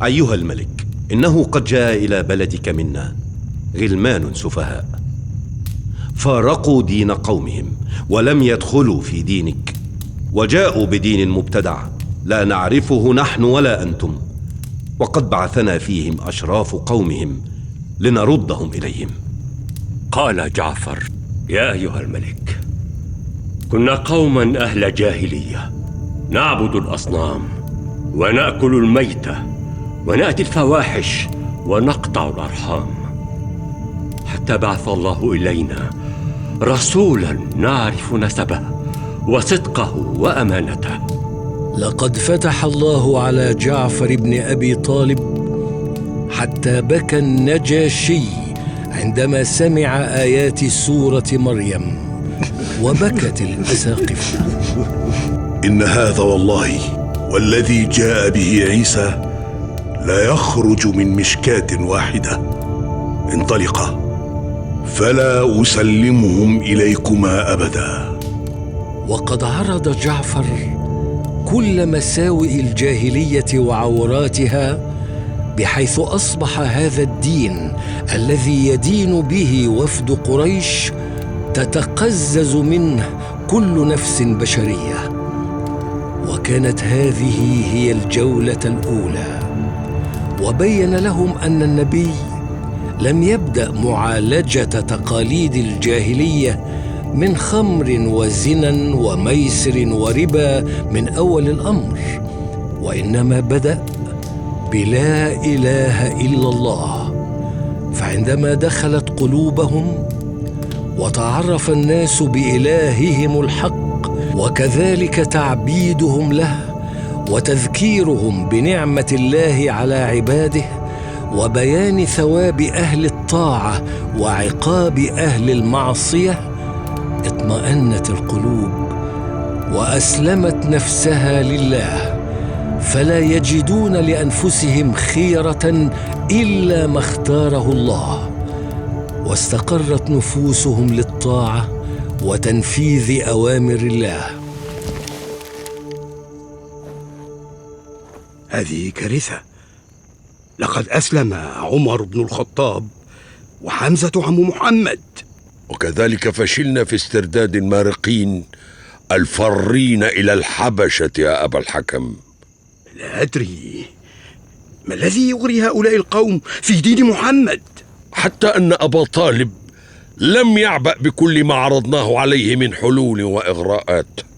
أيها الملك، إنه قد جاء إلى بلدك منا غلمان سفهاء فارقوا دين قومهم ولم يدخلوا في دينك، وجاءوا بدين مبتدع لا نعرفه نحن ولا أنتم، وقد بعثنا فيهم أشراف قومهم لنردهم إليهم. قال جعفر: يا أيها الملك، كنا قوما أهل جاهلية، نعبد الأصنام ونأكل الميتة ونأتي الفواحش ونقطع الأرحام، حتى بعث الله إلينا رسولا نعرف نسبه وصدقه وأمانته. لقد فتح الله على جعفر بن أبي طالب حتى بكى النجاشي عندما سمع آيات سورة مريم، وبكت الأساقفة. إن هذا والله والذي جاء به عيسى لا يخرج من مشكاة واحدة. انطلقا فلا أسلمهم إليكما أبدا. وقد عرض جعفر كل مساوئ الجاهلية وعوراتها، بحيث أصبح هذا الدين الذي يدين به وفد قريش تتقزز منه كل نفس بشرية. وكانت هذه هي الجولة الأولى، وبين لهم أن النبي لم يبدأ معالجة تقاليد الجاهلية من خمر وزنا وميسر وربا من أول الأمر، وإنما بدأ بلا إله إلا الله. فعندما دخلت قلوبهم وتعرف الناس بإلههم الحق، وكذلك تعبيدهم له وتذكيرهم بنعمة الله على عباده وبيان ثواب أهل الطاعة وعقاب أهل المعصية، اطمأنت القلوب وأسلمت نفسها لله، فلا يجدون لأنفسهم خيرة إلا ما اختاره الله، واستقرت نفوسهم للطاعة وتنفيذ أوامر الله. هذه كارثة. لقد أسلم عمر بن الخطاب وحمزة عم محمد، وكذلك فشلنا في استرداد المارقين الفارين إلى الحبشة يا أبا الحكم. لا أدري ما الذي يغري هؤلاء القوم في دين محمد. حتى أن أبا طالب لم يعبأ بكل ما عرضناه عليه من حلول وإغراءات.